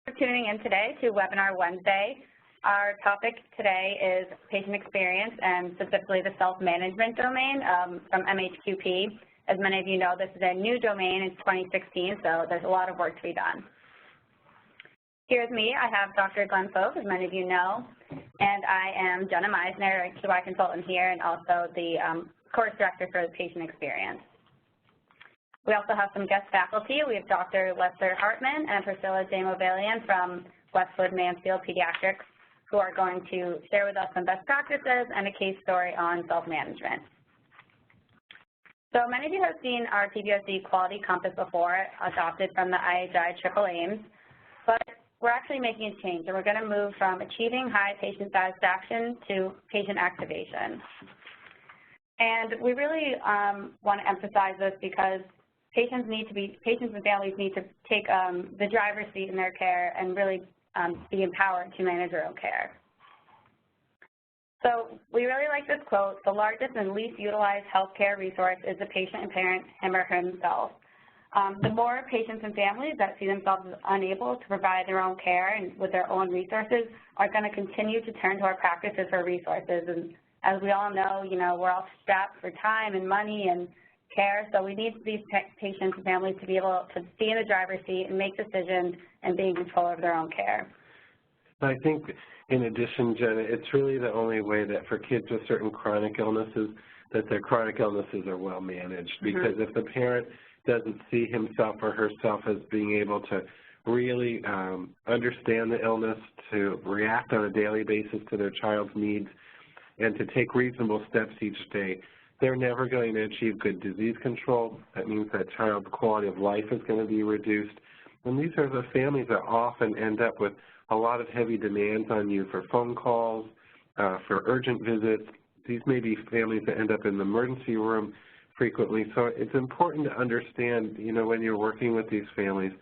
For tuning in today to Webinar Wednesday. Our topic today is patient experience and specifically the self-management domain from MHQP. As many of you know, this is a new domain in 2016, so there's a lot of work to be done. Here's me. I have Dr. Glenn Folk, as many of you know, and I am Jenna Meisner, a QI consultant here, and also the course director for the patient experience. We also have some guest faculty. We have Dr. Lester Hartman and Priscilla Damovalian from Westwood Mansfield Pediatrics, who are going to share with us some best practices and a case story on self-management. So many of you have seen our PBOC Quality Compass before, adopted from the IHI Triple Aims, but we're actually making a change, and we're going to move from achieving high patient satisfaction to patient activation. And we really want to emphasize this because patients and families need to take the driver's seat in their care and really be empowered to manage their own care. So we really like this quote: the largest and least utilized healthcare resource is the patient and parent, him or himself. The more patients and families that see themselves as unable to provide their own care and with their own resources are going to continue to turn to our practices for resources. And as we all know, we're all strapped for time and money and care, so we need these patients and families to be able to be in the driver's seat and make decisions and be in control of their own care. I think, in addition, Jenna, it's really the only way that for kids with certain chronic illnesses, that their chronic illnesses are well managed. Because if the parent doesn't see himself or herself as being able to really understand the illness, to react on a daily basis to their child's needs, and to take reasonable steps each day, they're never going to achieve good disease control. That means that child's quality of life is going to be reduced. And these are the families that often end up with a lot of heavy demands on you for phone calls, for urgent visits. These may be families that end up in the emergency room frequently. So it's important to understand, when you're working with these families,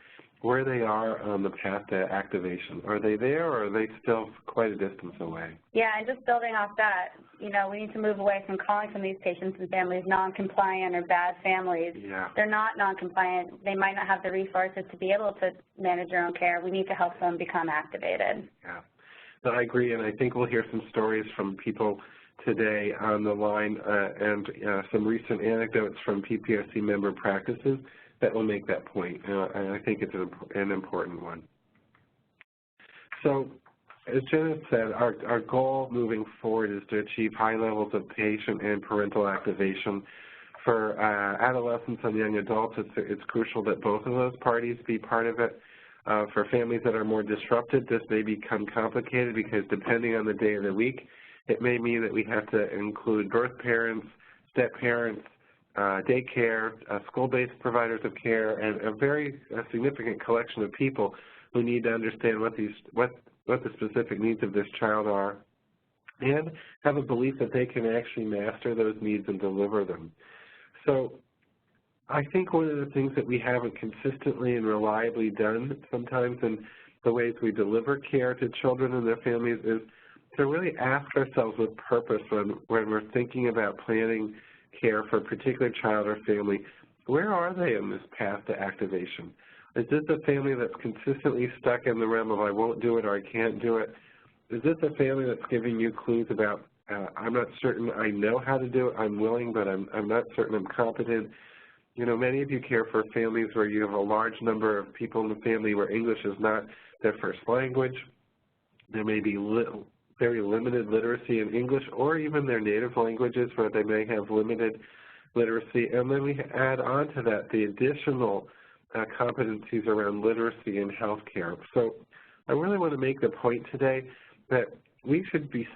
where they are on the path to activation. Are they there, or are they still quite a distance away? Yeah, and just building off that, we need to move away from calling some of these patients and families non-compliant or bad families. Yeah. They're not non-compliant. They might not have the resources to be able to manage their own care. We need to help them become activated. Yeah, no, I agree, and I think we'll hear some stories from people today on the line and some recent anecdotes from PPOC member practices that will make that point, and I think it's an important one. So, as Jenna said, our goal moving forward is to achieve high levels of patient and parental activation. For adolescents and young adults, it's crucial that both of those parties be part of it. For families that are more disrupted, this may become complicated because depending on the day of the week, it may mean that we have to include birth parents, step parents, daycare, school-based providers of care, and a very significant collection of people who need to understand what the specific needs of this child are and have a belief that they can actually master those needs and deliver them. So I think one of the things that we haven't consistently and reliably done sometimes in the ways we deliver care to children and their families is to really ask ourselves with purpose when we're thinking about planning care for a particular child or family, where are they in this path to activation? Is this a family that's consistently stuck in the realm of I won't do it or I can't do it? Is this a family that's giving you clues about I'm not certain I know how to do it, I'm willing, but I'm not certain I'm competent? Many of you care for families where you have a large number of people in the family where English is not their first language. There may be very limited literacy in English or even their native languages where they may have limited literacy. And then we add on to that the additional competencies around literacy and healthcare. So I really want to make the point today that we should be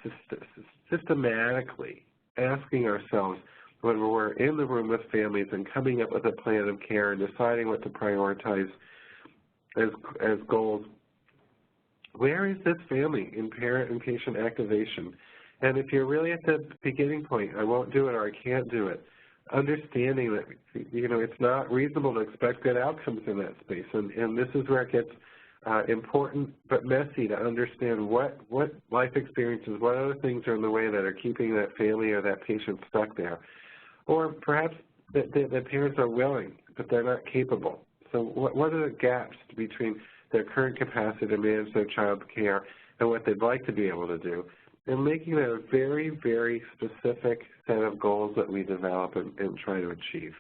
systematically asking ourselves when we're in the room with families and coming up with a plan of care and deciding what to prioritize as goals, where is this family in parent and patient activation? And if you're really at the beginning point, I won't do it or I can't do it, understanding that, it's not reasonable to expect good outcomes in that space. And this is where it gets important but messy to understand what life experiences, what other things are in the way that are keeping that family or that patient stuck there. Or perhaps the parents are willing, but they're not capable. So what are the gaps between their current capacity to manage their child's care and what they'd like to be able to do, and making that a very, very specific set of goals that we develop and try to achieve.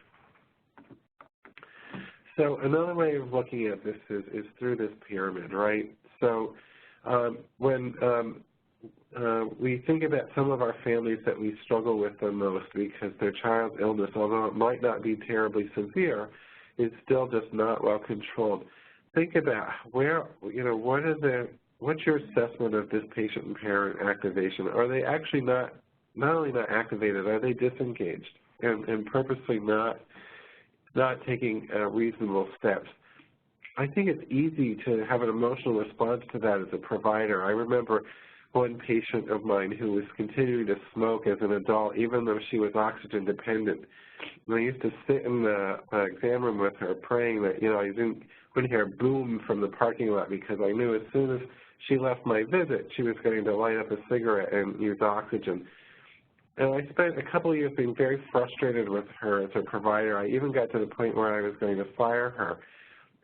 So another way of looking at this is through this pyramid, right? So when we think about some of our families that we struggle with the most because their child's illness, although it might not be terribly severe, is still just not well controlled. Think about where, what's your assessment of this patient and parent activation? Are they actually not only not activated, are they disengaged and purposely not taking reasonable steps? I think it's easy to have an emotional response to that as a provider. I remember one patient of mine who was continuing to smoke as an adult, even though she was oxygen dependent. And I used to sit in the exam room with her praying that, I wouldn't hear a boom from the parking lot, because I knew as soon as she left my visit, she was going to light up a cigarette and use oxygen. And I spent a couple of years being very frustrated with her as a provider. I even got to the point where I was going to fire her.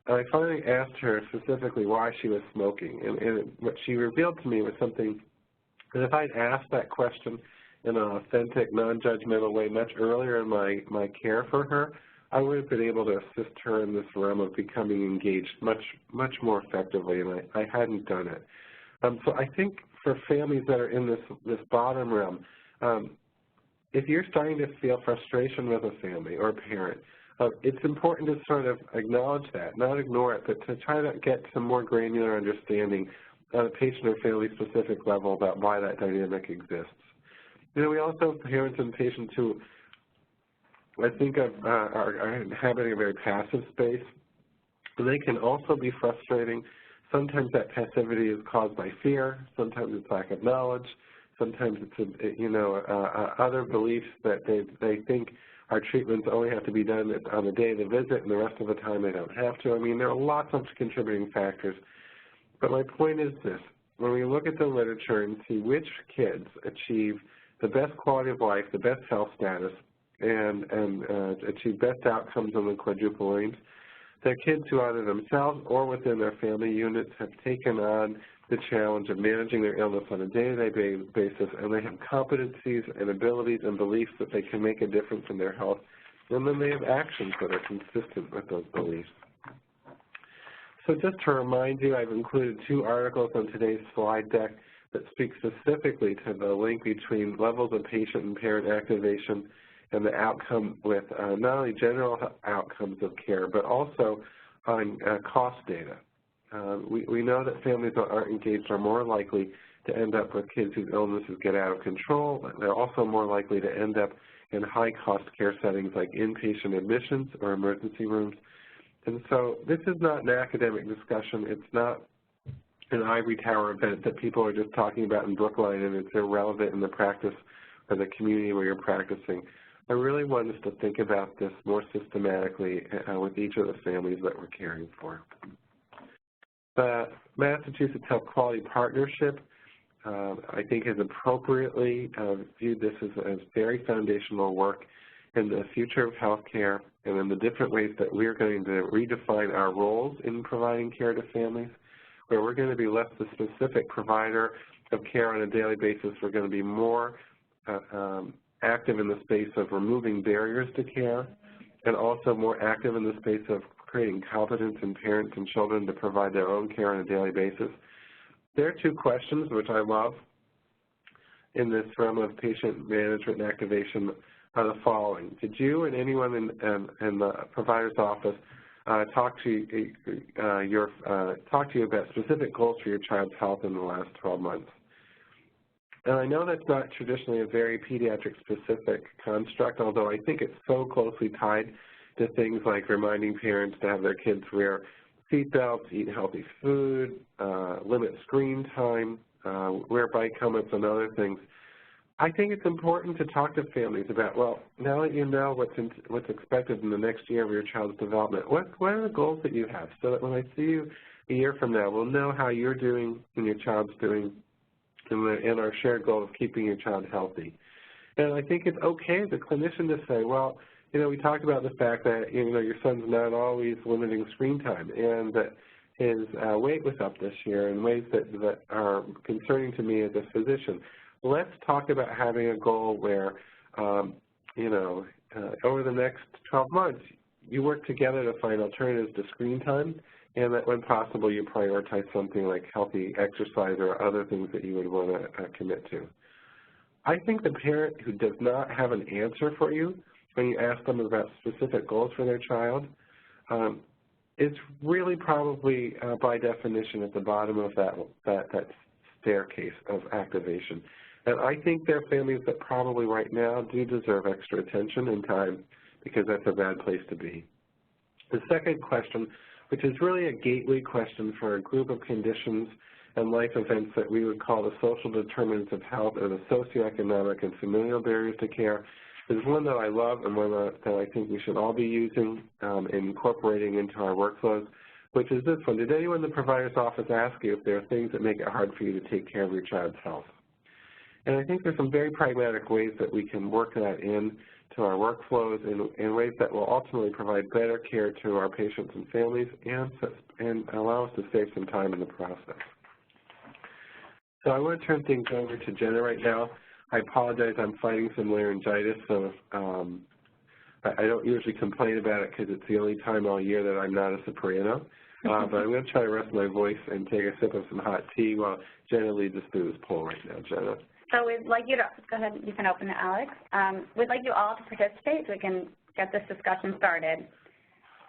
And I finally asked her specifically why she was smoking. And what she revealed to me was something that if I'd asked that question in an authentic, non-judgmental way much earlier in my care for her, I would have been able to assist her in this realm of becoming engaged much more effectively, and I hadn't done it. So I think for families that are in this bottom realm, if you're starting to feel frustration with a family or a parent, it's important to sort of acknowledge that, not ignore it, but to try to get some more granular understanding on a patient or family-specific level about why that dynamic exists. We also have parents and patients who I think are inhabiting a very passive space. And they can also be frustrating. Sometimes that passivity is caused by fear. Sometimes it's lack of knowledge. Sometimes it's other beliefs that they think our treatments only have to be done on the day of the visit, and the rest of the time they don't have to. I mean, there are lots of contributing factors. But my point is this: when we look at the literature and see which kids achieve the best quality of life, the best health status, and achieve best outcomes on the quadruple aims, they're kids who either themselves or within their family units have taken on the challenge of managing their illness on a day-to-day basis, and they have competencies and abilities and beliefs that they can make a difference in their health, and then they have actions that are consistent with those beliefs. So just to remind you, I've included 2 articles on today's slide deck that speak specifically to the link between levels of patient and parent activation and the outcome with not only general outcomes of care, but also on cost data. We know that families that aren't engaged are more likely to end up with kids whose illnesses get out of control. They're also more likely to end up in high-cost care settings like inpatient admissions or emergency rooms. And so this is not an academic discussion. It's not an ivory tower event that people are just talking about in Brookline and it's irrelevant in the practice or the community where you're practicing. I really want us to think about this more systematically with each of the families that we're caring for. The Massachusetts Health Quality Partnership, I think, has appropriately viewed this as very foundational work in the future of healthcare and in the different ways that we're going to redefine our roles in providing care to families, where we're going to be less the specific provider of care on a daily basis. We're going to be more active in the space of removing barriers to care and also more active in the space of creating competence in parents and children to provide their own care on a daily basis. There are 2 questions which I love in this realm of patient management and activation are the following. Did you and anyone in the provider's office talk to you about specific goals for your child's health in the last 12 months? And I know that's not traditionally a very pediatric-specific construct, although I think it's so closely tied to things like reminding parents to have their kids wear seatbelts, eat healthy food, limit screen time, wear bike helmets, and other things. I think it's important to talk to families about, well, now that you know what's expected in the next year of your child's development, what are the goals that you have, so that when I see you a year from now, we'll know how you're doing and your child's doing, and our shared goal of keeping your child healthy. And I think it's okay as a clinician to say, well, we talked about the fact that, your son's not always limiting screen time, and that, his weight was up this year in ways that are concerning to me as a physician. Let's talk about having a goal where, over the next 12 months, you work together to find alternatives to screen time, and that when possible you prioritize something like healthy exercise or other things that you would want to commit to. I think the parent who does not have an answer for you when you ask them about specific goals for their child is really probably by definition at the bottom of that staircase of activation. And I think there are families that probably right now do deserve extra attention and time because that's a bad place to be. The second question, which is really a gateway question for a group of conditions and life events that we would call the social determinants of health or the socioeconomic and familial barriers to care, is one that I love and one that I think we should all be using and incorporating into our workflows, which is this one. Did anyone in the provider's office ask you if there are things that make it hard for you to take care of your child's health? And I think there's some very pragmatic ways that we can work that in to our workflows in ways that will ultimately provide better care to our patients and families and allow us to save some time in the process. So I want to turn things over to Jenna right now. I apologize, I'm fighting some laryngitis, so I don't usually complain about it because it's the only time all year that I'm not a soprano. But I'm going to try to rest my voice and take a sip of some hot tea while Jenna leads us through this poll right now. Jenna. So we'd like you to, go ahead, you can open it, Alex. We'd like you all to participate so we can get this discussion started.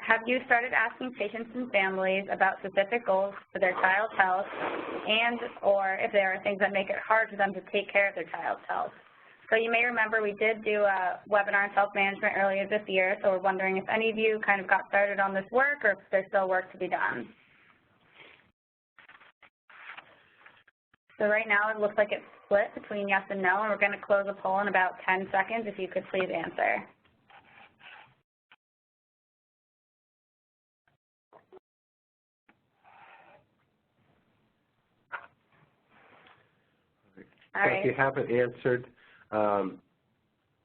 Have you started asking patients and families about specific goals for their child's health and or if there are things that make it hard for them to take care of their child's health? So you may remember we did do a webinar on self-management earlier this year, so we're wondering if any of you kind of got started on this work or if there's still work to be done. So right now it looks like it's split between yes and no, and we're going to close the poll in about 10 seconds if you could please answer. All right. If you haven't answered,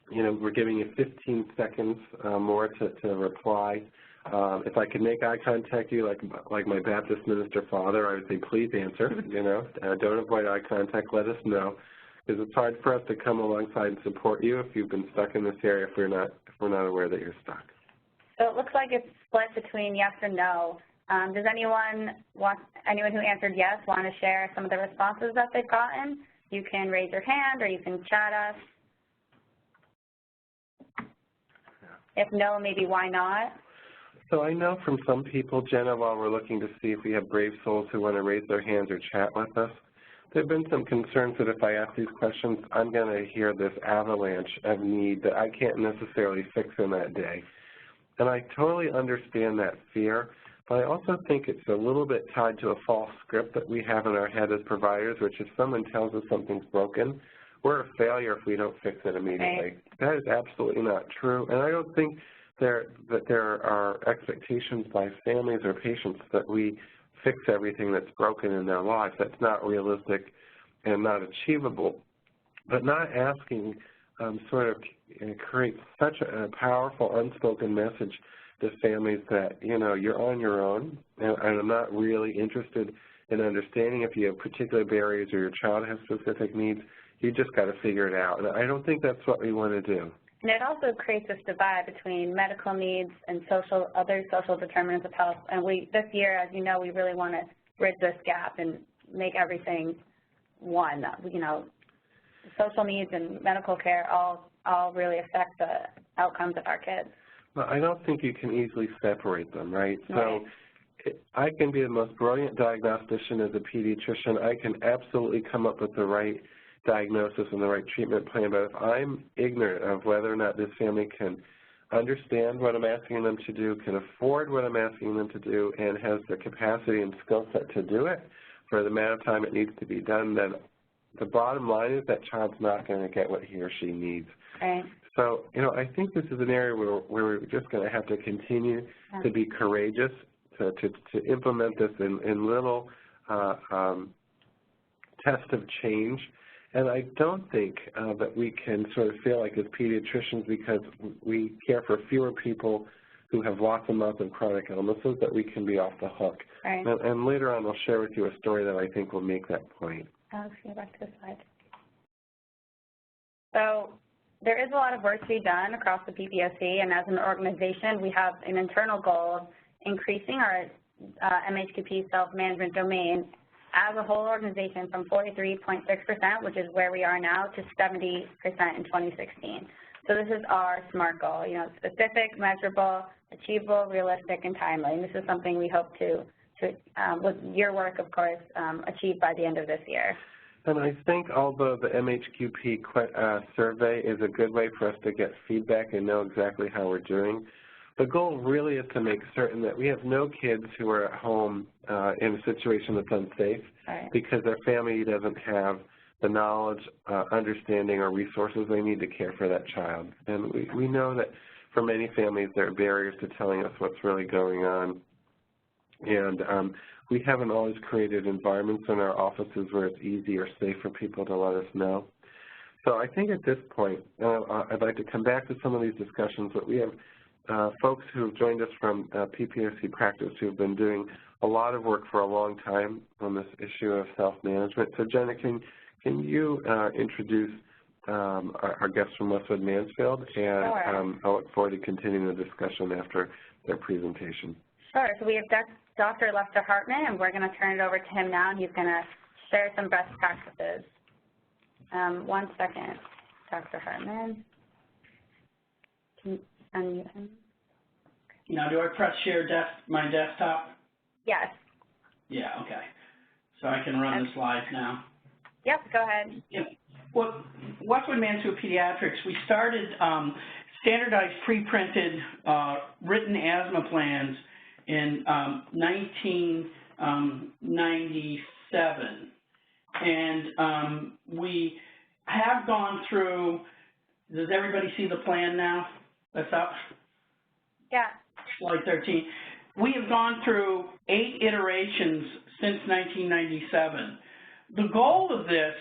we're giving you 15 seconds more to reply. If I could make eye contact you like my Baptist minister father, I would say please answer, don't avoid eye contact, let us know, because it's hard for us to come alongside and support you if you've been stuck in this area, if we're not aware that you're stuck. So it looks like it's split between yes and no. Does anyone who answered yes want to share some of the responses that they've gotten? You can raise your hand or you can chat us. If no, maybe why not? So I know from some people, Jenna, while we're looking to see if we have brave souls who want to raise their hands or chat with us, there have been some concerns that if I ask these questions, I'm going to hear this avalanche of need that I can't necessarily fix in that day. And I totally understand that fear, but I also think it's a little bit tied to a false script that we have in our head as providers, which if someone tells us something's broken, we're a failure if we don't fix it immediately. Right. That is absolutely not true, and I don't think that there are expectations by families or patients that we fix everything that's broken in their lives. That's not realistic and not achievable. But not asking sort of creates such a powerful unspoken message to families that, you're on your own, and I'm not really interested in understanding if you have particular barriers or your child has specific needs. You just got to figure it out. And I don't think that's what we want to do. And it also creates this divide between medical needs and other social determinants of health. And this year, as you know, we really want to bridge this gap and make everything one. Social needs and medical care all really affect the outcomes of our kids. Well, I don't think you can easily separate them, right? So I can be the most brilliant diagnostician as a pediatrician. I can absolutely come up with the right diagnosis and the right treatment plan, but if I'm ignorant of whether or not this family can understand what I'm asking them to do, can afford what I'm asking them to do, and has the capacity and skill set to do it for the amount of time it needs to be done, then the bottom line is that child's not going to get what he or she needs. Right. So, I think this is an area where we're just going to have to continue to be courageous, to implement this in little tests of change. And I don't think that we can sort of feel like as pediatricians, because we care for fewer people who have lots and lots of chronic illnesses that we can be off the hook. Right. And later on, I'll share with you a story that I think will make that point. Let's go back to the slide. So there is a lot of work to be done across the PPOC, and as an organization, we have an internal goal of increasing our MHQP self-management domain as a whole organization from 43.6%, which is where we are now, to 70% in 2016. So this is our SMART goal, specific, measurable, achievable, realistic, and timely. And this is something we hope to with your work, of course, achieve by the end of this year. And I think although the MHQP survey is a good way for us to get feedback and know exactly how we're doing, the goal really is to make certain that we have no kids who are at home in a situation that's unsafe because their family doesn't have the knowledge, understanding, or resources they need to care for that child. And we know that for many families there are barriers to telling us what's really going on. And we haven't always created environments in our offices where it's easy or safe for people to let us know. So I think at this point, I'd like to come back to some of these discussions, but we have folks who have joined us from PPOC practice who have been doing a lot of work for a long time on this issue of self-management. So Jenna, can you introduce our guests from Westwood Mansfield, and Sure. I look forward to continuing the discussion after their presentation. Sure. So we have Dr. Lester Hartman, and we're going to turn it over to him now, and he's going to share some best practices. 1 second, Dr. Hartman. Can you unmute him? Now, do I press share my desktop? Yes. Yeah, okay. So I can run the slides now. Yep, go ahead. Yep. Well, Westwood Mansfield Pediatrics, we started standardized pre-printed written asthma plans in 1997. And we have gone through, does everybody see the plan now? That's up? Yeah. Slide 13. We have gone through 8 iterations since 1997. The goal of this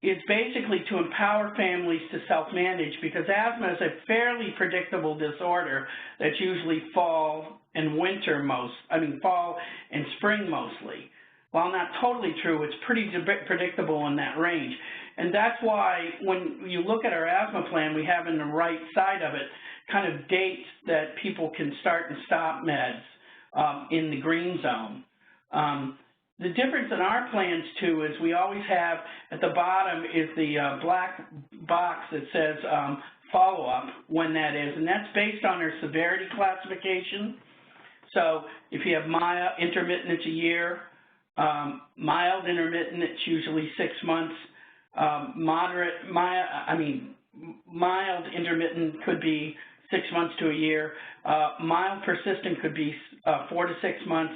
is basically to empower families to self-manage, because asthma is a fairly predictable disorder that's usually fall and winter fall and spring mostly. While not totally true, it's pretty predictable in that range. And that's why when you look at our asthma plan, we have in the right side of it kind of dates that people can start and stop meds in the green zone. The difference in our plans, too, is we always have at the bottom is the black box that says follow-up, when that is, and that's based on our severity classification. So if you have mild, intermittent, it's a year. Mild, intermittent, it's usually 6 months. Mild, intermittent could be 6 months to a year. Mild, persistent could be 4 to 6 months.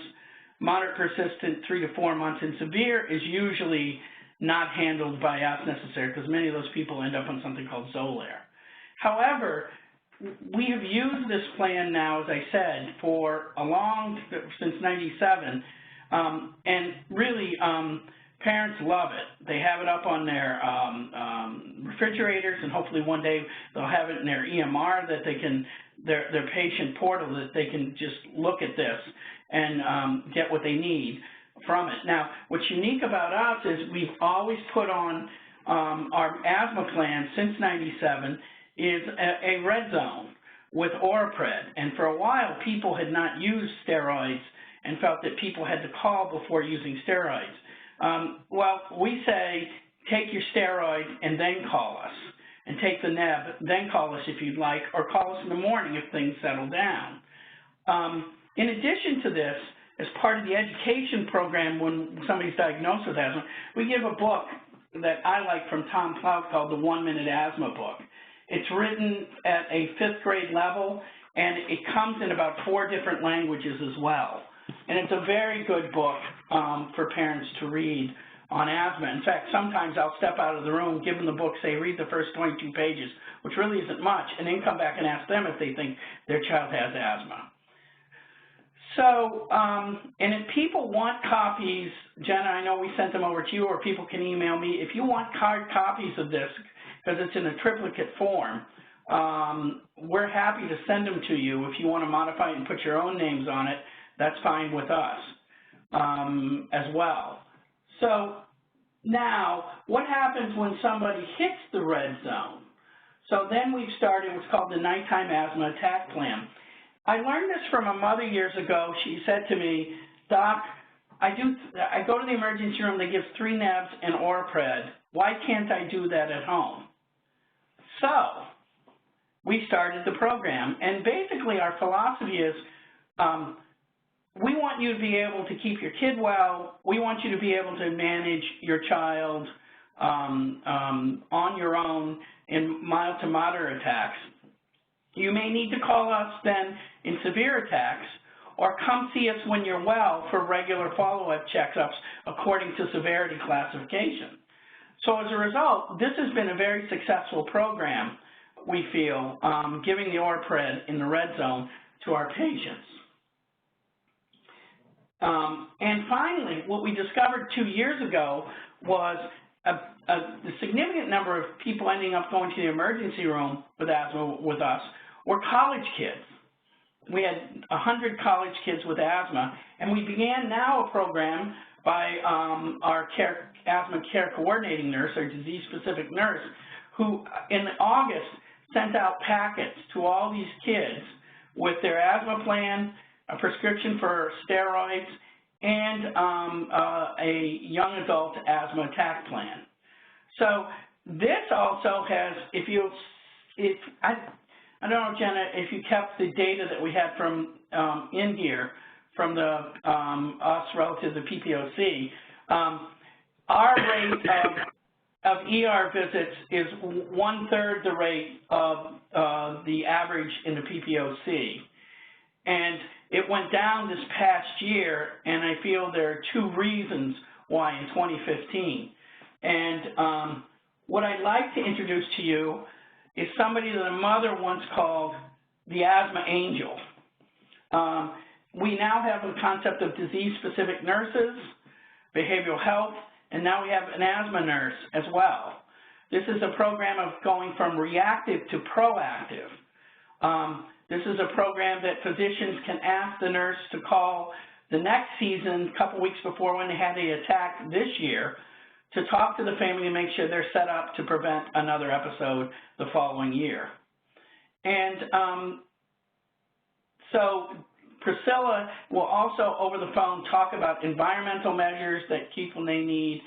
Moderate, persistent, 3 to 4 months. And severe is usually not handled by us necessarily, because many of those people end up on something called Xolair. However, we have used this plan now, as I said, since 97, and really parents love it. They have it up on their refrigerators, and hopefully one day they'll have it in their EMR that they can, their patient portal, that they can just look at this and get what they need from it. Now, what's unique about us is we've always put on our asthma plan since 97 is a red zone with Orapred. And for a while, people had not used steroids and felt that people had to call before using steroids. Well, we say take your steroid and then call us, and take the neb, then call us if you'd like, or call us in the morning if things settle down. In addition to this, as part of the education program when somebody's diagnosed with asthma, we give a book that I like from Tom Cloud called the 1 Minute Asthma Book. It's written at a 5th grade level, and it comes in about 4 different languages as well. And it's a very good book for parents to read on asthma. In fact, sometimes I'll step out of the room, give them the book, say, read the first 22 pages, which really isn't much, and then come back and ask them if they think their child has asthma. So, and if people want copies, Jenna, I know we sent them over to you, or people can email me. If you want hard copies of this, because it's in a triplicate form, we're happy to send them to you. If you want to modify it and put your own names on it, that's fine with us as well. So now, what happens when somebody hits the red zone? So then we've started what's called the Nighttime Asthma Attack Plan. I learned this from a mother years ago. She said to me, Doc, I go to the emergency room, they give 3 nabs and Orapred. Why can't I do that at home? So we started the program, and basically our philosophy is we want you to be able to keep your kid well. We want you to be able to manage your child on your own in mild to moderate attacks. You may need to call us then in severe attacks, or come see us when you're well for regular follow-up checkups according to severity classification. So as a result, this has been a very successful program, we feel, giving the Orapred in the red zone to our patients. And finally, what we discovered 2 years ago was a significant number of people ending up going to the emergency room with asthma with us were college kids. We had 100 college kids with asthma, and we began now a program by our asthma care coordinating nurse, our disease-specific nurse, who in August sent out packets to all these kids with their asthma plan, a prescription for steroids, and a young adult asthma attack plan. So this also has, I don't know, Jenna, if you kept the data that we had from in here from the us relative to PPOC. Our rate of ER visits is 1/3 the rate of the average in the PPOC, and it went down this past year. And I feel there are 2 reasons why in 2015. And what I'd like to introduce to you is somebody that a mother once called the asthma angel. We now have a concept of disease-specific nurses, behavioral health, and now we have an asthma nurse as well. This is a program of going from reactive to proactive. This is a program that physicians can ask the nurse to call the next season, a couple weeks before when they had the attack this year, to talk to the family and make sure they're set up to prevent another episode the following year. And so Priscilla will also, over the phone, talk about environmental measures that people may need,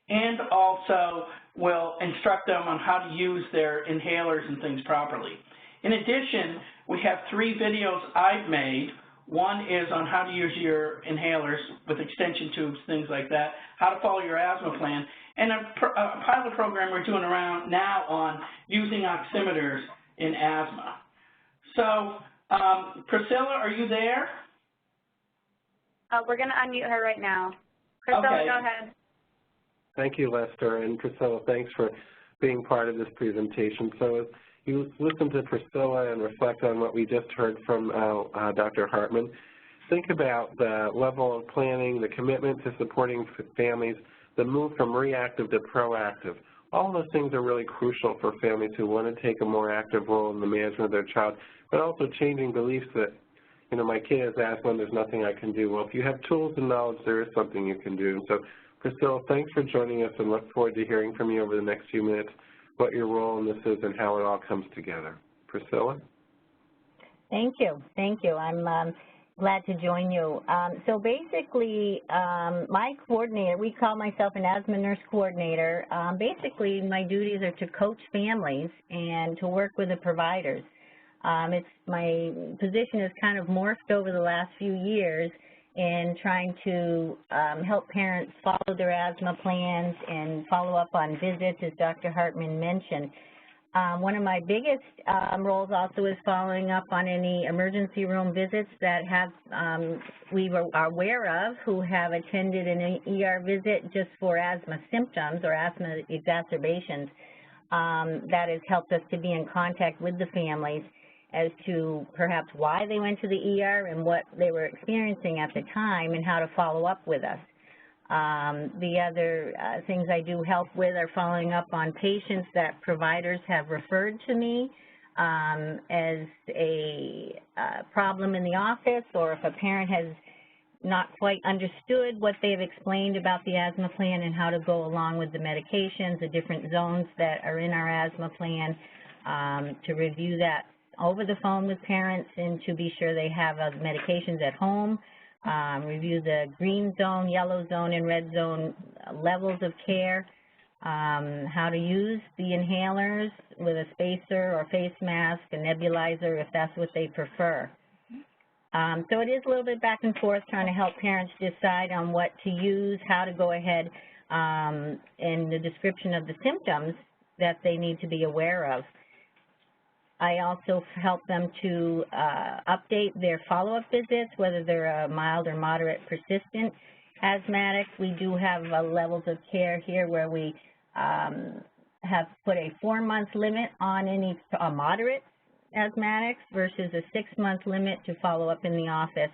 and also will instruct them on how to use their inhalers and things properly. In addition, we have 3 videos I've made. One is on how to use your inhalers with extension tubes, things like that, how to follow your asthma plan, and a pilot program we're doing around now on using oximeters in asthma. So, Priscilla, are you there? We're going to unmute her right now. Priscilla, okay. Go ahead. Thank you, Lester, and Priscilla, thanks for being part of this presentation. So as you listen to Priscilla and reflect on what we just heard from Dr. Hartman, think about the level of planning, the commitment to supporting families, the move from reactive to proactive. All those things are really crucial for families who want to take a more active role in the management of their child, but also changing beliefs that, you know, my kid has asthma and there's nothing I can do. Well, if you have tools and knowledge, there is something you can do. So, Priscilla, thanks for joining us, and look forward to hearing from you over the next few minutes what your role in this is and how it all comes together. Priscilla? Thank you. Thank you. I'm glad to join you. So basically, my coordinator, we call myself an asthma nurse coordinator. Basically, my duties are to coach families and to work with the providers. My position has kind of morphed over the last few years in trying to help parents follow their asthma plans and follow up on visits, as Dr. Hartman mentioned. One of my biggest roles also is following up on any emergency room visits that we are aware of who have attended an ER visit just for asthma symptoms or asthma exacerbations. That has helped us to be in contact with the families as to perhaps why they went to the ER and what they were experiencing at the time and how to follow up with us. The other things I do help with are following up on patients that providers have referred to me as a problem in the office, or if a parent has not quite understood what they've explained about the asthma plan and how to go along with the medications, the different zones that are in our asthma plan, to review that over the phone with parents and to be sure they have medications at home, review the green zone, yellow zone, and red zone levels of care, how to use the inhalers with a spacer or face mask, a nebulizer if that's what they prefer. So it is a little bit back and forth trying to help parents decide on what to use, how to go ahead, and the description of the symptoms that they need to be aware of. I also help them to update their follow-up visits, whether they're a mild or moderate persistent asthmatic. We do have levels of care here where we have put a 4-month limit on any moderate asthmatics versus a 6-month limit to follow up in the office.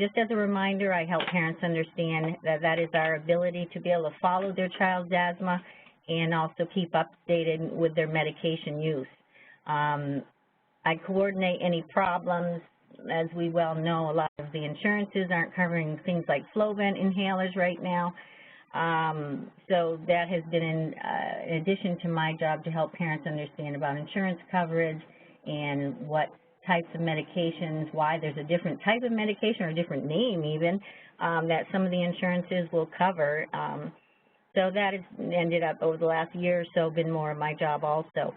Just as a reminder, I help parents understand that that is our ability to be able to follow their child's asthma and also keep updated with their medication use. I coordinate any problems. As we well know, a lot of the insurances aren't covering things like Flovent inhalers right now. So that has been in addition to my job to help parents understand about insurance coverage and what types of medications, why there's a different type of medication or a different name even that some of the insurances will cover. So that has ended up over the last year or so been more of my job also.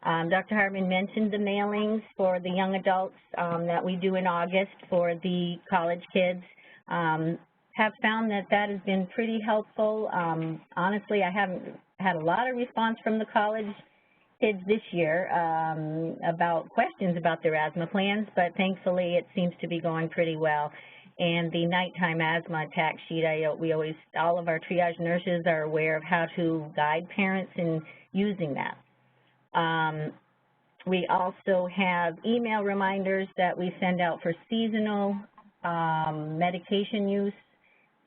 Dr. Hartman mentioned the mailings for the young adults that we do in August for the college kids. Have found that that has been pretty helpful. Honestly, I haven't had a lot of response from the college kids this year about questions about their asthma plans, but thankfully it seems to be going pretty well. And the nighttime asthma attack sheet, all of our triage nurses are aware of how to guide parents in using that. We also have email reminders that we send out for seasonal medication use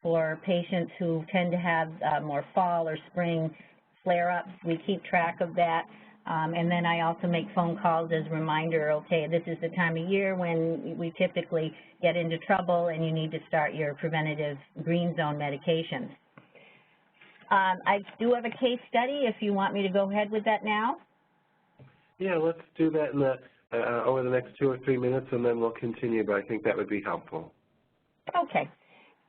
for patients who tend to have more fall or spring flare-ups. We keep track of that. And then I also make phone calls as a reminder, okay, this is the time of year when we typically get into trouble and you need to start your preventative green zone medications. I do have a case study if you want me to go ahead with that now. Yeah, let's do that in the, over the next 2 or 3 minutes, and then we'll continue, but I think that would be helpful. Okay.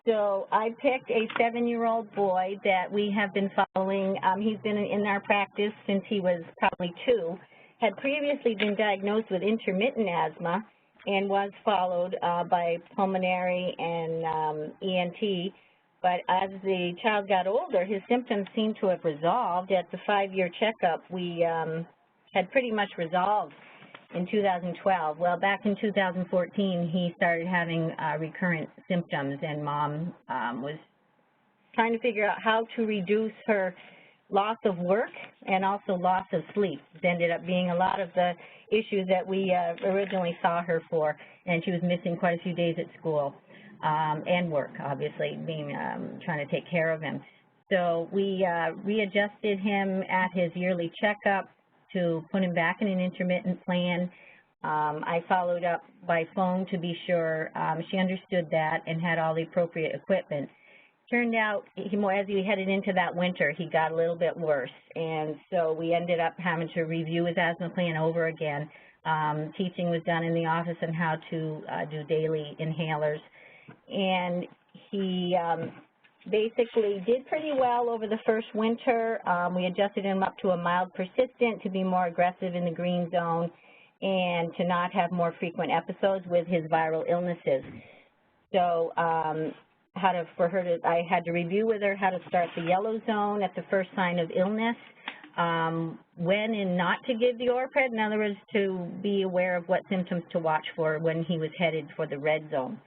So I picked a 7-year-old boy that we have been following. He's been in our practice since he was probably 2, had previously been diagnosed with intermittent asthma and was followed by pulmonary and ENT. But as the child got older, his symptoms seemed to have resolved. At the 5-year checkup, we had pretty much resolved in 2012. Well, back in 2014, he started having recurrent symptoms, and Mom was trying to figure out how to reduce her loss of work and also loss of sleep. It ended up being a lot of the issues that we originally saw her for, and she was missing quite a few days at school and work, obviously, trying to take care of him. So we readjusted him at his yearly checkup to put him back in an intermittent plan. I followed up by phone to be sure she understood that and had all the appropriate equipment. Turned out, as he headed into that winter, he got a little bit worse, and so we ended up having to review his asthma plan over again. Teaching was done in the office on how to do daily inhalers, and he basically did pretty well over the first winter. We adjusted him up to a mild persistent to be more aggressive in the green zone and to not have more frequent episodes with his viral illnesses. So I had to review with her how to start the yellow zone at the first sign of illness, when and not to give the Orpred, in other words, to be aware of what symptoms to watch for when he was headed for the red zone.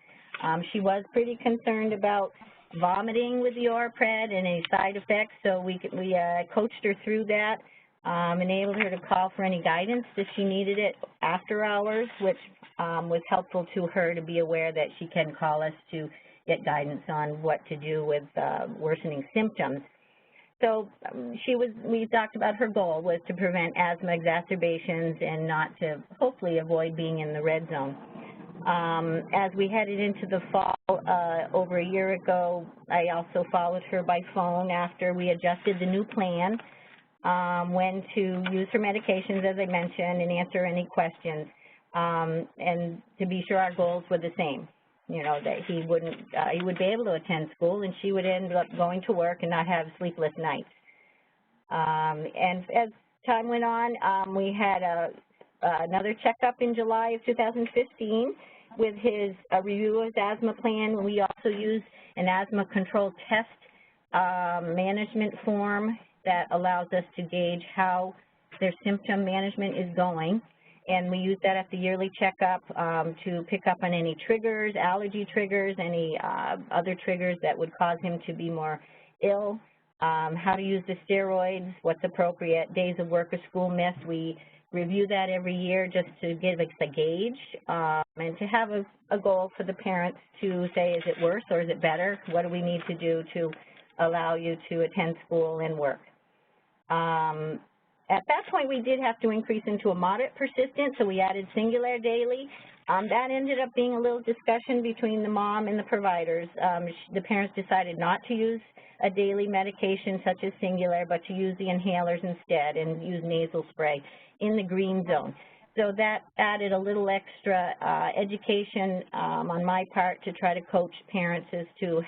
She was pretty concerned about vomiting with the Orpred and any side effects, so we coached her through that, enabled her to call for any guidance if she needed it after hours, which was helpful to her to be aware that she can call us to get guidance on what to do with worsening symptoms. So we talked about her goal was to prevent asthma exacerbations and not to hopefully avoid being in the red zone. As we headed into the fall over a year ago, I also followed her by phone after we adjusted the new plan, when to use her medications, as I mentioned, and answer any questions, and to be sure our goals were the same. You know, that he would be able to attend school, and she would end up going to work and not have sleepless nights. And as time went on, we had another checkup in July of 2015 with his review of his asthma plan. We also used an asthma control test management form that allows us to gauge how their symptom management is going. And we use that at the yearly checkup to pick up on any triggers, allergy triggers, any other triggers that would cause him to be more ill, how to use the steroids, what's appropriate, days of work or school missed. We review that every year just to give us a gauge and to have a goal for the parents to say, is it worse or is it better? What do we need to do to allow you to attend school and work? At that point, we did have to increase into a moderate persistent, so we added Singular daily. That ended up being a little discussion between the mom and the providers. The parents decided not to use a daily medication such as Singular, but to use the inhalers instead and use nasal spray in the green zone. So that added a little extra education on my part to try to coach parents as to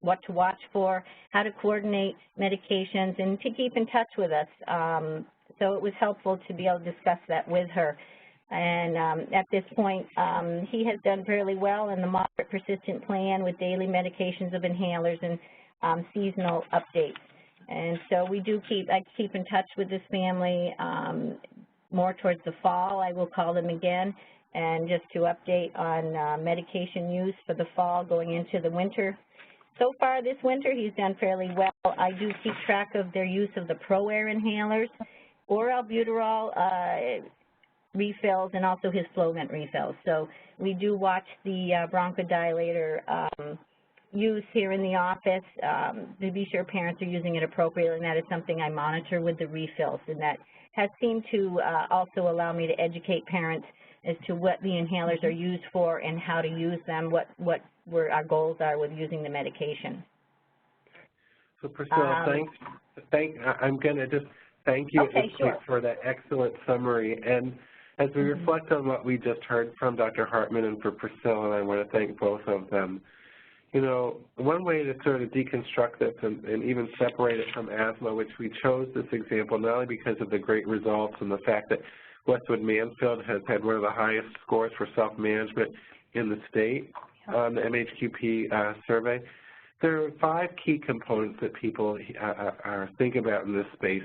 what to watch for, how to coordinate medications, and to keep in touch with us. So it was helpful to be able to discuss that with her. And at this point, he has done fairly well in the moderate persistent plan with daily medications of inhalers and seasonal updates. And so I keep in touch with this family more towards the fall. I will call them again and just to update on medication use for the fall going into the winter. So far this winter, he's done fairly well. I do keep track of their use of the ProAir inhalers or albuterol refills and also his Flovent refills. So we do watch the bronchodilator use here in the office to be sure parents are using it appropriately, and that is something I monitor with the refills, and that has seemed to also allow me to educate parents as to what the inhalers are used for and how to use them, what our goals are with using the medication. So Priscilla, I'm going to just thank you for that excellent summary. And as we reflect on what we just heard from Dr. Hartman and for Priscilla, and I want to thank both of them, you know, one way to sort of deconstruct this and even separate it from asthma, which we chose this example not only because of the great results and the fact that Westwood Mansfield has had one of the highest scores for self-management in the state on the MHQP survey. There are 5 key components that people are thinking about in this space.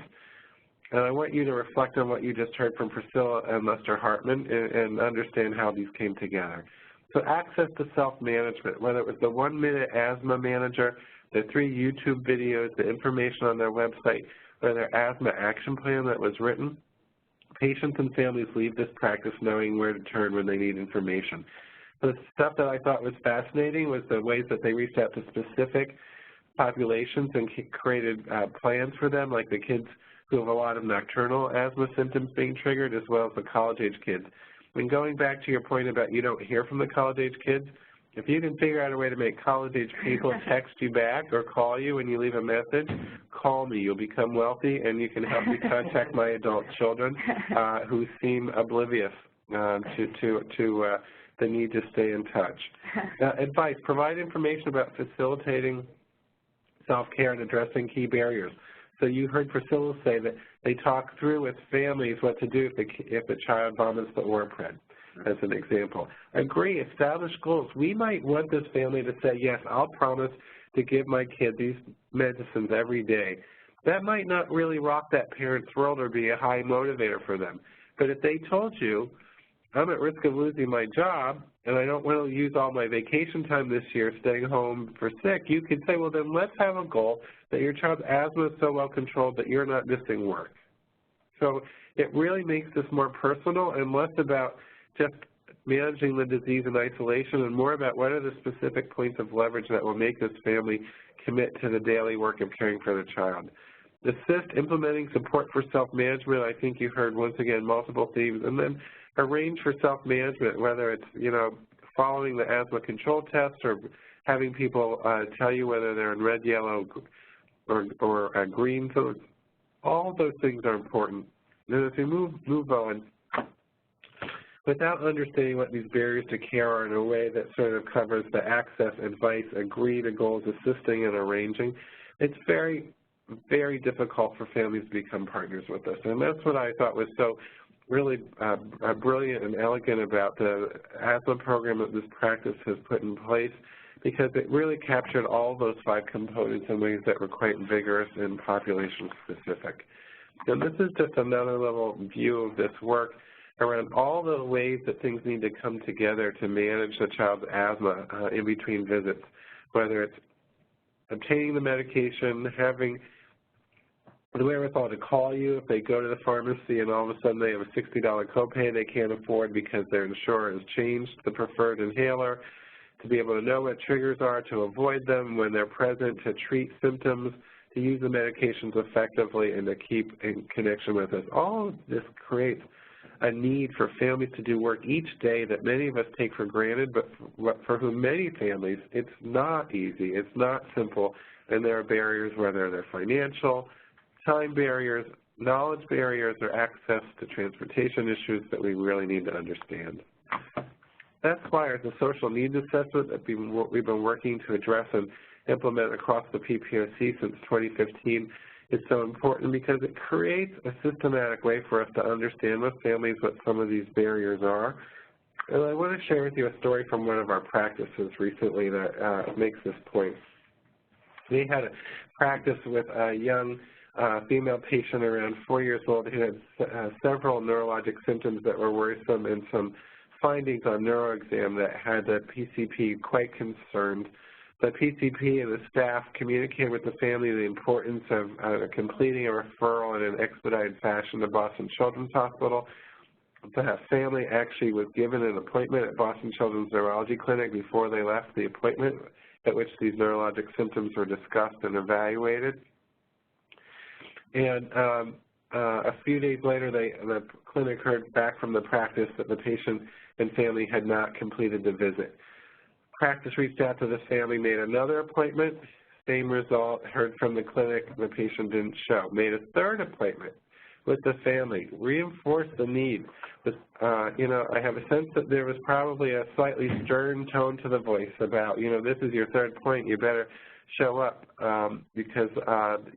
And I want you to reflect on what you just heard from Priscilla and Mr. Hartman and understand how these came together. So access to self-management, whether it was the 1-minute asthma manager, the 3 YouTube videos, the information on their website, or their asthma action plan that was written, patients and families leave this practice knowing where to turn when they need information. The stuff that I thought was fascinating was the ways that they reached out to specific populations and created plans for them, like the kids who have a lot of nocturnal asthma symptoms being triggered, as well as the college-age kids. And going back to your point about you don't hear from the college-age kids, if you can figure out a way to make college-age people text you back or call you when you leave a message, call me. You'll become wealthy, and you can help me contact my adult children who seem oblivious to the need to stay in touch. Advice, provide information about facilitating self-care and addressing key barriers. So you heard Priscilla say that they talk through with families what to do if the child vomits the Orpred, as an example. Agree, establish goals. We might want this family to say, yes, I'll promise to give my kid these medicines every day. That might not really rock that parent's world or be a high motivator for them. But if they told you, I'm at risk of losing my job, and I don't want to use all my vacation time this year staying home for sick, you could say, well, then let's have a goal that your child's asthma is so well controlled that you're not missing work. So it really makes this more personal and less about just managing the disease in isolation and more about what are the specific points of leverage that will make this family commit to the daily work of caring for the child. Assist implementing support for self-management. I think you heard, once again, multiple themes. And then arrange for self-management, whether it's, following the asthma control test or having people tell you whether they're in red, yellow, or green. So all of those things are important. And as we move on, without understanding what these barriers to care are in a way that sort of covers the access, advice, agree to goals, assisting, and arranging, it's very, very difficult for families to become partners with us. And that's what I thought was so really brilliant and elegant about the asthma program that this practice has put in place, because it really captured all those 5 components in ways that were quite vigorous and population-specific. And this is just another little view of this work around all the ways that things need to come together to manage the child's asthma in between visits, whether it's obtaining the medication, having the wherewithal to call you if they go to the pharmacy and all of a sudden they have a $60 copay they can't afford because their insurer has changed the preferred inhaler, to be able to know what triggers are, to avoid them when they're present, to treat symptoms, to use the medications effectively, and to keep in connection with us. All of this creates a need for families to do work each day that many of us take for granted, but for whom many families, it's not easy, it's not simple, and there are barriers, whether they're financial, time barriers, knowledge barriers, or access to transportation issues that we really need to understand. That's why the social needs assessment that we've been working to address and implement across the PPOC since 2015 is so important, because it creates a systematic way for us to understand with families what some of these barriers are. And I want to share with you a story from one of our practices recently that makes this point. We had a practice with a young female patient around 4 years old who had several neurologic symptoms that were worrisome, and some findings on neuroexam that had the PCP quite concerned. The PCP and the staff communicated with the family the importance of completing a referral in an expedited fashion to Boston Children's Hospital. The family actually was given an appointment at Boston Children's Neurology Clinic before they left the appointment, at which these neurologic symptoms were discussed and evaluated. And a few days later, the clinic heard back from the practice that the patient and family had not completed the visit. Practice reached out to the family, made another appointment, same result, heard from the clinic, the patient didn't show. Made a third appointment with the family, reinforced the need. But, I have a sense that there was probably a slightly stern tone to the voice about, this is your third point, you better show up because,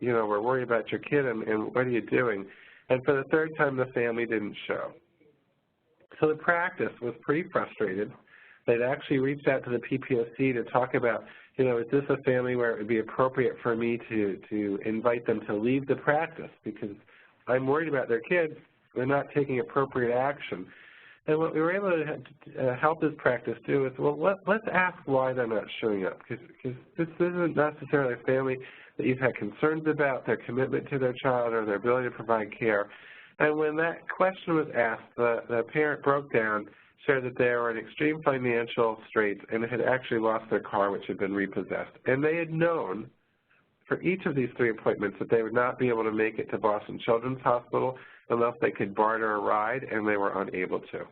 we're worried about your kid and what are you doing? And for the third time, the family didn't show. So the practice was pretty frustrated. They'd actually reached out to the PPOC to talk about, is this a family where it would be appropriate for me to invite them to leave the practice because I'm worried about their kids, they're not taking appropriate action. And what we were able to help this practice do is, well, let's ask why they're not showing up, because this isn't necessarily a family that you've had concerns about their commitment to their child or their ability to provide care. And when that question was asked, the parent broke down, shared that they were in extreme financial straits and had actually lost their car, which had been repossessed. And they had known for each of these 3 appointments that they would not be able to make it to Boston Children's Hospital unless they could barter a ride, and they were unable to.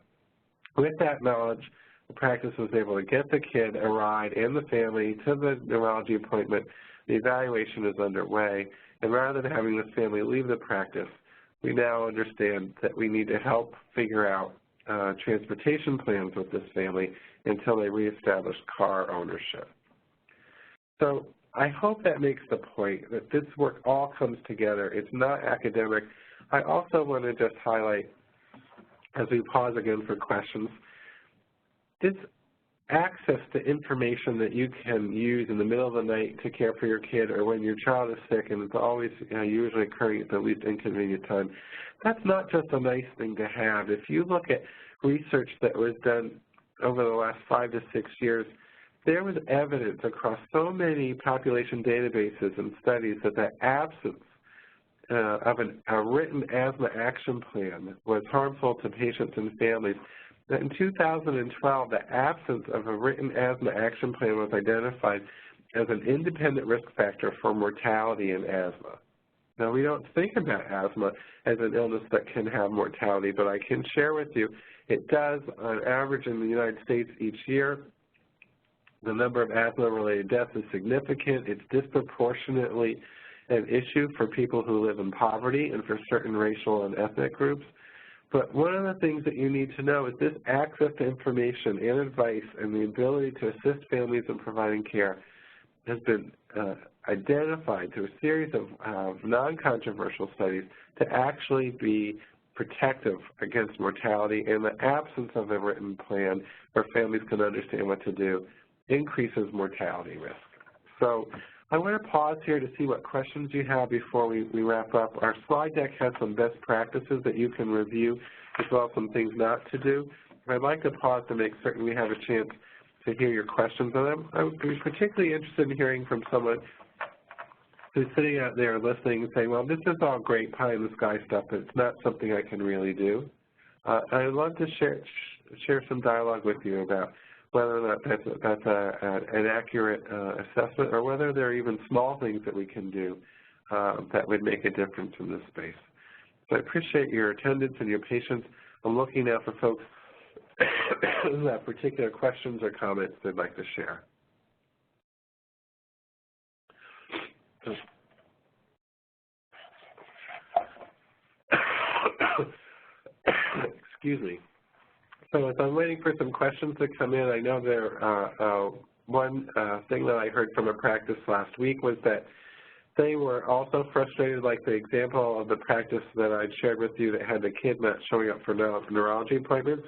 With that knowledge, the practice was able to get the kid a ride and the family to the neurology appointment. The evaluation is underway, and rather than having this family leave the practice, we now understand that we need to help figure out transportation plans with this family until they reestablish car ownership. So I hope that makes the point that this work all comes together. It's not academic. I also want to just highlight, as we pause again for questions, this access to information that you can use in the middle of the night to care for your kid, or when your child is sick, and it's always usually occurring at the least inconvenient time. That's not just a nice thing to have. If you look at research that was done over the last 5 to 6 years, there was evidence across so many population databases and studies that the absence of a written asthma action plan was harmful to patients and families. That in 2012, the absence of a written asthma action plan was identified as an independent risk factor for mortality in asthma. Now, we don't think about asthma as an illness that can have mortality, but I can share with you it does on average in the United States each year. The number of asthma-related deaths is significant. It's disproportionately an issue for people who live in poverty and for certain racial and ethnic groups. But one of the things that you need to know is this access to information and advice and the ability to assist families in providing care has been identified through a series of non-controversial studies to actually be protective against mortality, and the absence of a written plan where families can understand what to do increases mortality risk. So I want to pause here to see what questions you have before we wrap up. Our slide deck has some best practices that you can review, as well as some things not to do. I'd like to pause to make certain we have a chance to hear your questions on them. I would be particularly interested in hearing from someone who's sitting out there listening and saying, well, this is all great pie-in-the-sky stuff, but it's not something I can really do. I'd love to share some dialogue with you about whether or not that's an accurate assessment, or whether there are even small things that we can do that would make a difference in this space. So I appreciate your attendance and your patience. I'm looking now for folks who have particular questions or comments they'd like to share. Excuse me. So as I'm waiting for some questions to come in, I know one thing that I heard from a practice last week was that they were also frustrated, like the example of the practice that I shared with you that had the kid not showing up for neurology appointments.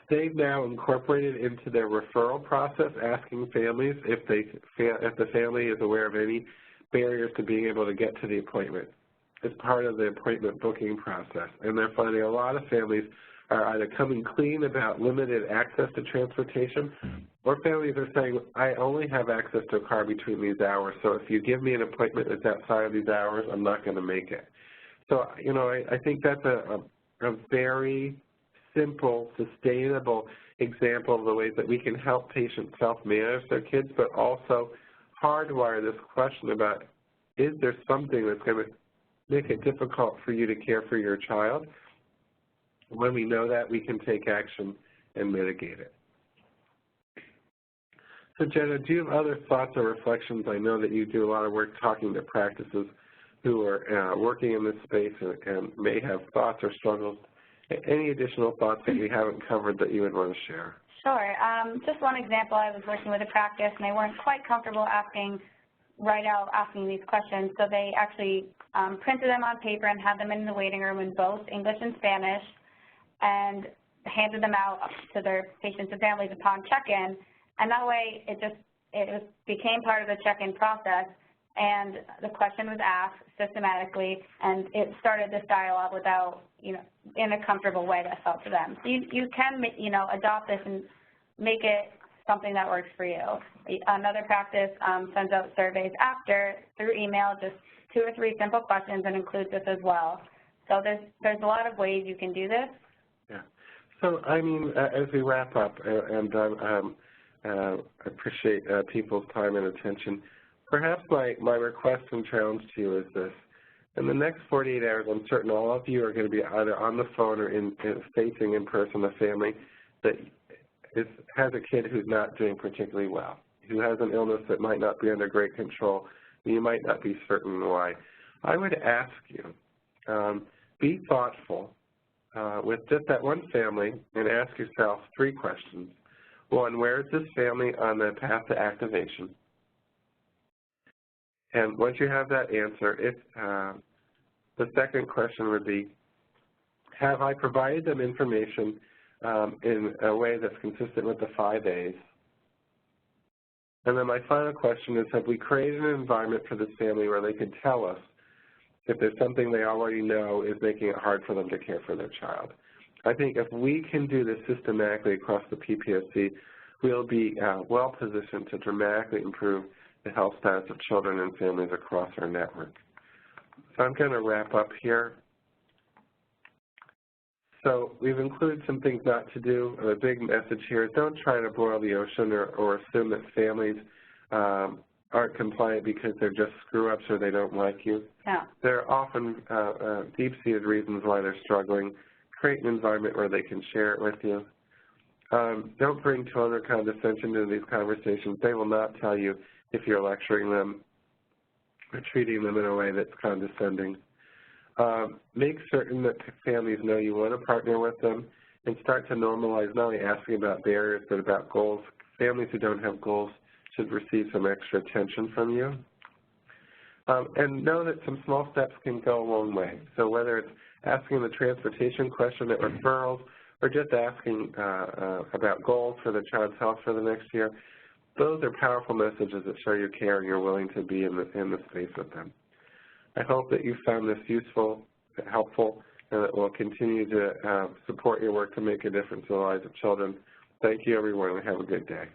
They've now incorporated into their referral process asking families if the family is aware of any barriers to being able to get to the appointment as part of the appointment booking process. And they're finding a lot of families are either coming clean about limited access to transportation, or families are saying, I only have access to a car between these hours, so if you give me an appointment that's outside of these hours, I'm not going to make it. So, you know, I think that's a very simple, sustainable example of the ways that we can help patients self-manage their kids, but also hardwire this question about, is there something that's going to make it difficult for you to care for your child? When we know that, we can take action and mitigate it. So Jenna, do you have other thoughts or reflections? I know that you do a lot of work talking to practices who are working in this space and may have thoughts or struggles. Any additional thoughts that we haven't covered that you would want to share? Sure. Just one example, I was working with a practice and they weren't quite comfortable asking these questions, so they actually printed them on paper and had them in the waiting room in both English and Spanish, and handed them out to their patients and families upon check-in, and that way it became part of the check-in process, and the question was asked systematically, and it started this dialogue without, in a comfortable way that felt to them. So you can, adopt this and make it something that works for you. Another practice sends out surveys after through email, just 2 or 3 simple questions, and includes this as well. So there's a lot of ways you can do this. Yeah. So I mean, as we wrap up, and I appreciate people's time and attention, perhaps my request and challenge to you is this. In the next 48 hours, I'm certain all of you are going to be either on the phone or facing in person a family that has a kid who's not doing particularly well, who has an illness that might not be under great control, and you might not be certain why. I would ask you, be thoughtful with just that one family and ask yourself 3 questions. 1, where is this family on the path to activation? And once you have that answer, the second question would be, have I provided them information in a way that's consistent with the 5 A's? And then my final question is, have we created an environment for this family where they could tell us if there's something they already know is making it hard for them to care for their child? I think if we can do this systematically across the PPSC, we'll be well-positioned to dramatically improve the health status of children and families across our network. So I'm going to wrap up here. So we've included some things not to do. The big message here is don't try to boil the ocean or assume that families aren't compliant because they're just screw-ups or they don't like you. Yeah. There are often deep-seated reasons why they're struggling. Create an environment where they can share it with you. Don't bring tone or condescension into these conversations. They will not tell you if you're lecturing them or treating them in a way that's condescending. Make certain that families know you want to partner with them and start to normalize not only asking about barriers but about goals. Families who don't have goals should receive some extra attention from you. And know that some small steps can go a long way. So whether it's asking the transportation question at referrals or just asking about goals for the child's health for the next year, those are powerful messages that show you care and you're willing to be in the space with them. I hope that you found this useful, helpful, and that we'll continue to support your work to make a difference in the lives of children. Thank you, everyone, and have a good day.